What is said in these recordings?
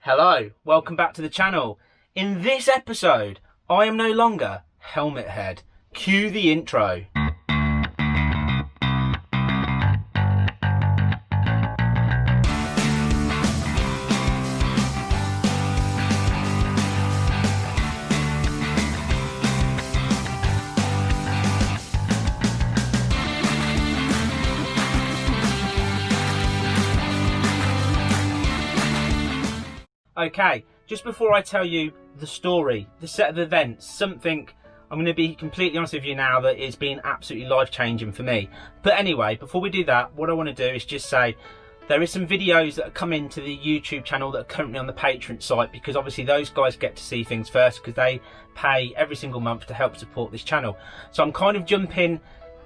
Hello, welcome back to the channel. In this episode, I am no longer Helmet Head. Cue the intro. Okay, just before I tell you the story, the set of events, something I'm going to be completely honest with you now that it's been absolutely life-changing for me. But anyway, before we do that, what I want to do is just say there is some videos that are coming to the YouTube channel that are currently on the Patreon site, because obviously those guys get to see things first because they pay every single month to help support this channel. So I'm kind of jumping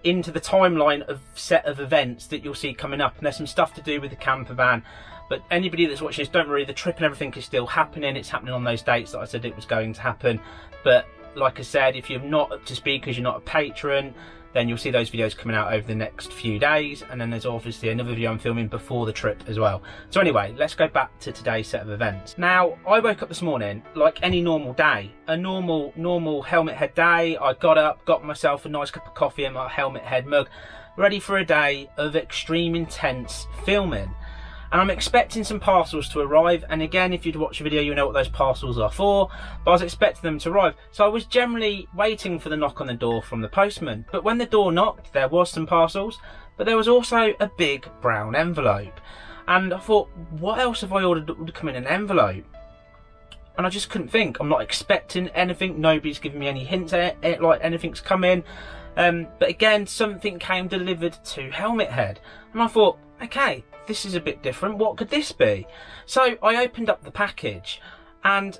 into the timeline of set of events that you'll see coming up, and there's some stuff to do with the camper van. But anybody that's watching this, don't worry, the trip and everything is still happening. It's happening on those dates that I said it was going to happen. But like I said, if you're not up to speed because you're not a patron, then you'll see those videos coming out over the next few days. And then there's obviously another video I'm filming before the trip as well. So anyway, let's go back to today's set of events. Now, I woke up this morning like any normal day, a normal Helmet Head day. I got up, got myself a nice cup of coffee in my Helmet Head mug, ready for a day of extreme intense filming. And I'm expecting some parcels to arrive, and again, if you'd watch the video, you know what those parcels are for, but I was expecting them to arrive. So I was generally waiting for the knock on the door from the postman. But when the door knocked, there was some parcels, but there was also a big brown envelope. And I thought, what else have I ordered that would come in an envelope? And I just couldn't think. I'm not expecting anything. Nobody's giving me any hints at it, like anything's coming. But again, something came delivered to Helmet Head. And I thought, okay, this is a bit different. What could this be? So I opened up the package and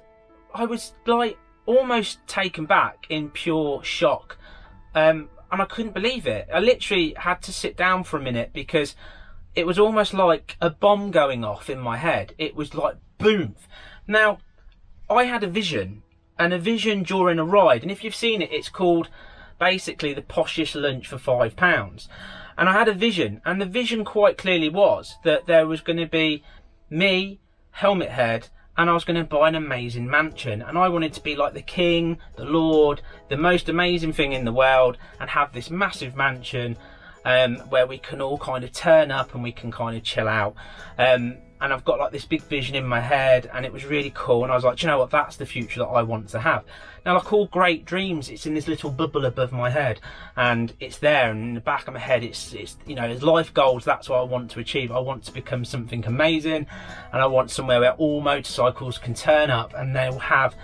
I was like almost taken back in pure shock. And I couldn't believe it. I literally had to sit down for a minute because it was almost like a bomb going off in my head. It was like boom. Now, I had a vision, and a vision during a ride. And if you've seen it, it's called basically the poshest lunch for £5. And I had a vision, and the vision quite clearly was that there was going to be me, Helmet Head, and I was going to buy an amazing mansion. And I wanted to be like the king, the lord, the most amazing thing in the world, and have this massive mansion where we can all kind of turn up and we can kind of chill out. And I've got like this big vision in my head, and it was really cool. And I was like, do you know what? That's the future that I want to have. Now, like all great dreams, it's in this little bubble above my head, and it's there. And in the back of my head, it's you know, as life goals, that's what I want to achieve. I want to become something amazing, and I want somewhere where all motorcycles can turn up and they'll have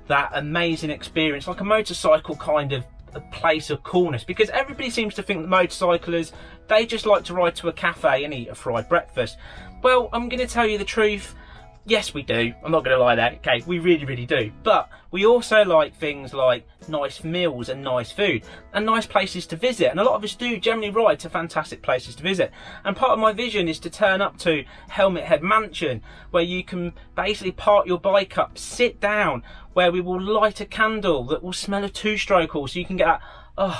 that amazing experience, like a motorcycle kind of a place of coolness, because everybody seems to think that motorcyclists, they just like to ride to a cafe and eat a fried breakfast. Well, I'm going to tell you the truth. Yes, we do. I'm not going to lie there. Okay, we really do. But we also like things like nice meals and nice food and nice places to visit. And a lot of us do generally ride to fantastic places to visit. And part of my vision is to turn up to Helmet Head Mansion, where you can basically park your bike up, sit down, where we will light a candle that will smell of two-stroke, so you can get that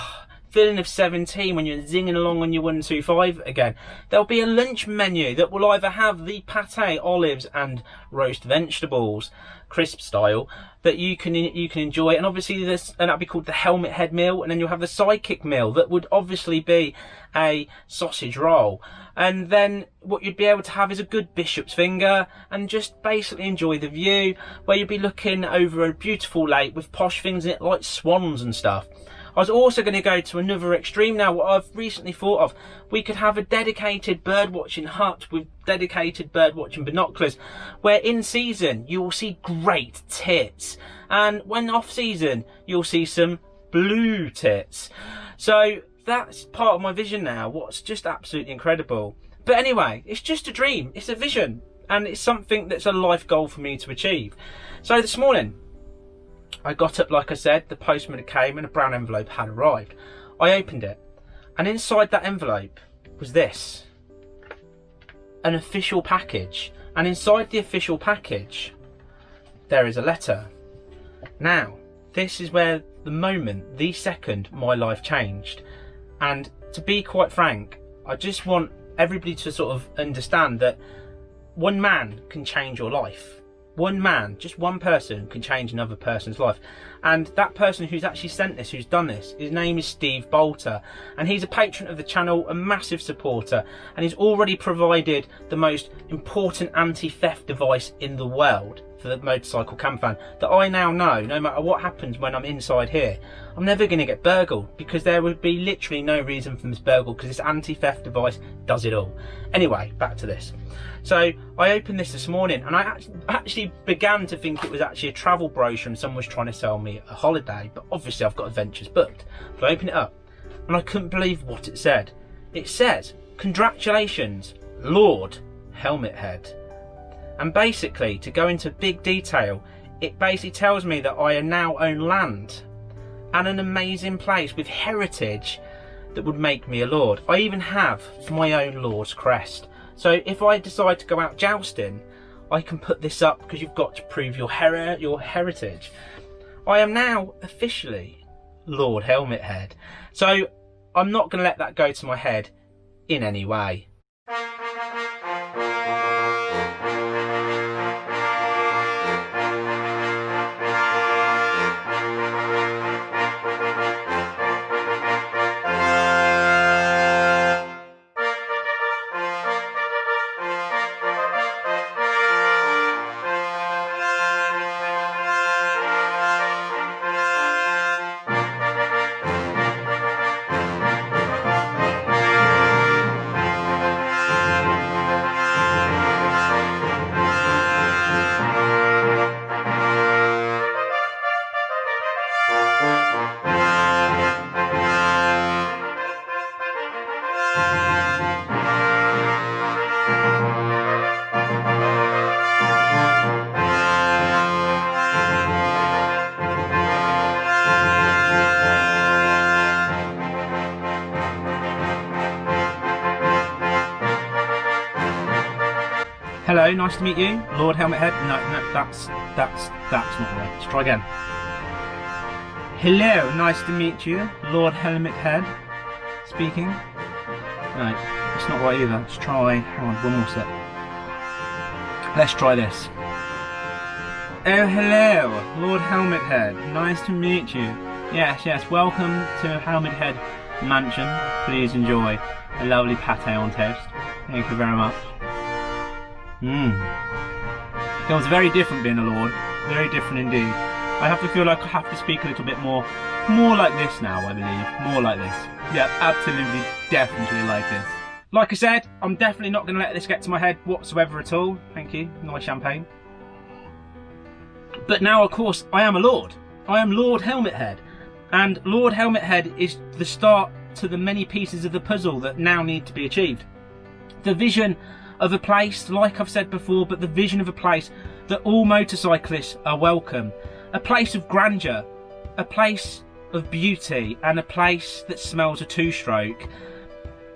feeling of 17 when you're zinging along on your 125 again. There'll be a lunch menu that will either have the pate, olives and roast vegetables, crisp style, that you can enjoy. And obviously this, and that'll be called the Helmet Head meal. And then you'll have the sidekick meal that would obviously be a sausage roll. And then what you'd be able to have is a good bishop's finger, and just basically enjoy the view, where you'd be looking over a beautiful lake with posh things in it like swans and stuff. I was also going to go to another extreme now. What I've recently thought of, we could have a dedicated bird watching hut with dedicated bird watching binoculars, where in season you will see great tits, and when off season you'll see some blue tits. So that's part of my vision now, what's just absolutely incredible. But anyway, it's just a dream, it's a vision, and it's something that's a life goal for me to achieve. So this morning I got up, like I said, the postman came and a brown envelope had arrived. I opened it, and inside that envelope was this, an official package. And inside the official package there is a letter. Now, this is where the moment, the second my life changed. And to be quite frank, I just want everybody to sort of understand that one man can change your life. One man, just one person, can change another person's life. And that person who's actually sent this, who's done this, his name is Steve Bolter. And he's a patron of the channel, a massive supporter. And he's already provided the most important anti-theft device in the world for the motorcycle camper van, that I now know, no matter what happens when I'm inside here, I'm never going to get burgled, because there would be literally no reason for this burgle, because this anti-theft device does it all. Anyway, back to this. So I opened this morning, and I actually began to think it was actually a travel brochure and someone was trying to sell me a holiday, but obviously I've got adventures booked. So I opened it up and I couldn't believe what it said. It says, "Congratulations, Lord Helmet Head." And basically, to go into big detail, it basically tells me that I now own land and an amazing place with heritage that would make me a lord. I even have my own lord's crest. So if I decide to go out jousting, I can put this up, because you've got to prove your heritage. I am now officially Lord Helmet Head. So I'm not going to let that go to my head in any way. Hello, nice to meet you, Lord Helmet Head. No, that's not right. Let's try again. Hello, nice to meet you, Lord Helmet Head. Speaking. No, it's not right either. Let's try. Hang on, one more step. Let's try this. Oh, hello, Lord Helmet Head. Nice to meet you. Yes. Welcome to Helmet Head Mansion. Please enjoy a lovely pate on toast. Thank you very much. It was very different being a lord, very different indeed. I have to feel like I have to speak a little bit more like this now, I believe, more like this. Yeah, absolutely, definitely like this. Like I said, I'm definitely not going to let this get to my head whatsoever at all. Thank you, nice champagne. But now, of course, I am a lord. I am Lord Helmet Head, and Lord Helmet Head is the start to the many pieces of the puzzle that now need to be achieved. The vision of a place, like I've said before, but the vision of a place that all motorcyclists are welcome. A place of grandeur, a place of beauty, and a place that smells a two-stroke.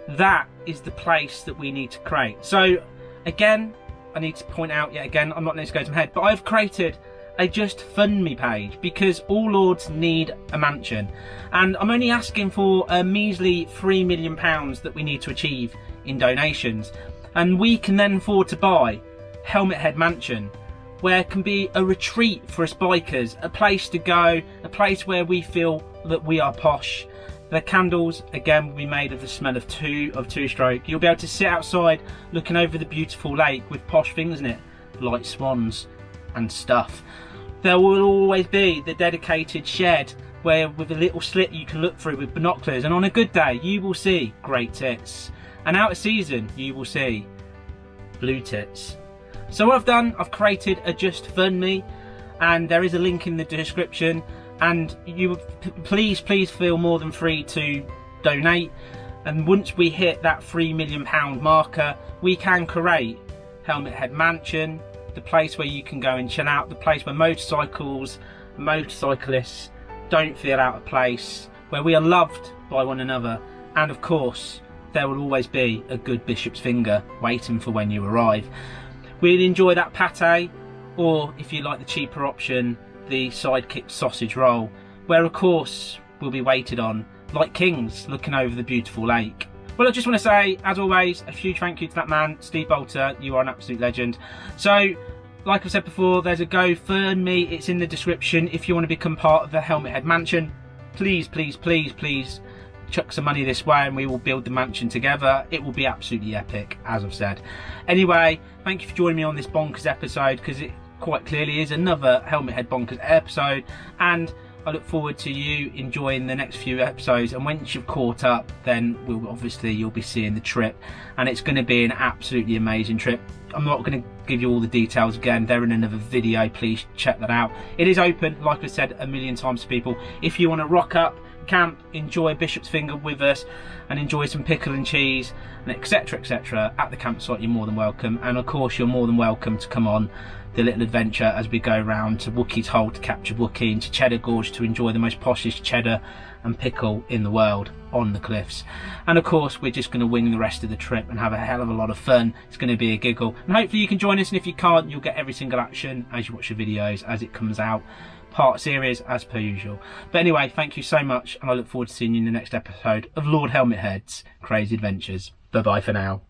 That is the place that we need to create. So again, I need to point out yet again, I'm not letting this go to my head, but I've created a Just Fund Me page, because all lords need a mansion, and I'm only asking for a measly £3 million that we need to achieve in donations. And we can then afford to buy Helmet Head Mansion, where it can be a retreat for us bikers, a place to go, a place where we feel that we are posh. The candles, again, will be made of the smell of two-stroke. You'll be able to sit outside looking over the beautiful lake with posh things in it, like swans and stuff. There will always be the dedicated shed where, with a little slit you can look through with binoculars, and on a good day you will see great tits. And out of season, you will see blue tits. So what I've done, I've created a Just Fund Me, and there is a link in the description. And you please feel more than free to donate. And once we hit that £3 million marker, we can create Helmet Head Mansion, the place where you can go and chill out, the place where motorcyclists don't feel out of place, where we are loved by one another, and of course, there will always be a good bishop's finger waiting for when you arrive. We'd enjoy that pate, or if you like the cheaper option, the sidekick sausage roll, where of course we'll be waited on like kings looking over the beautiful lake. Well, I just want to say, as always, a huge thank you to that man, Steve Bolter. You are an absolute legend. So like I said before, there's a GoFundMe, it's in the description. If you want to become part of the Helmet Head Mansion, please, please, please, please chuck some money this way and we will build the mansion together. It will be absolutely epic, as I've said. Anyway, thank you for joining me on this bonkers episode, because it quite clearly is another Helmet Head bonkers episode, and I look forward to you enjoying the next few episodes. And once you've caught up, then you'll be seeing the trip, and it's going to be an absolutely amazing trip. I'm not going to give you all the details again, they're in another video, please check that out. It is open, like I said a million times to people. If you want to rock up, camp, enjoy Bishop's Finger with us and enjoy some pickle and cheese and etc at the campsite, you're more than welcome. And of course you're more than welcome to come on the little adventure as we go around to Wookiee's Hole to capture Wookiee, and to Cheddar Gorge to enjoy the most poshest cheddar and pickle in the world on the cliffs. And of course we're just going to wing the rest of the trip and have a hell of a lot of fun. It's going to be a giggle, and hopefully you can join us, and if you can't, you'll get every single action as you watch the videos as it comes out, part series as per usual. But anyway, thank you so much, and I look forward to seeing you in the next episode of Lord Helmet Head's Crazy Adventures. Bye bye for now.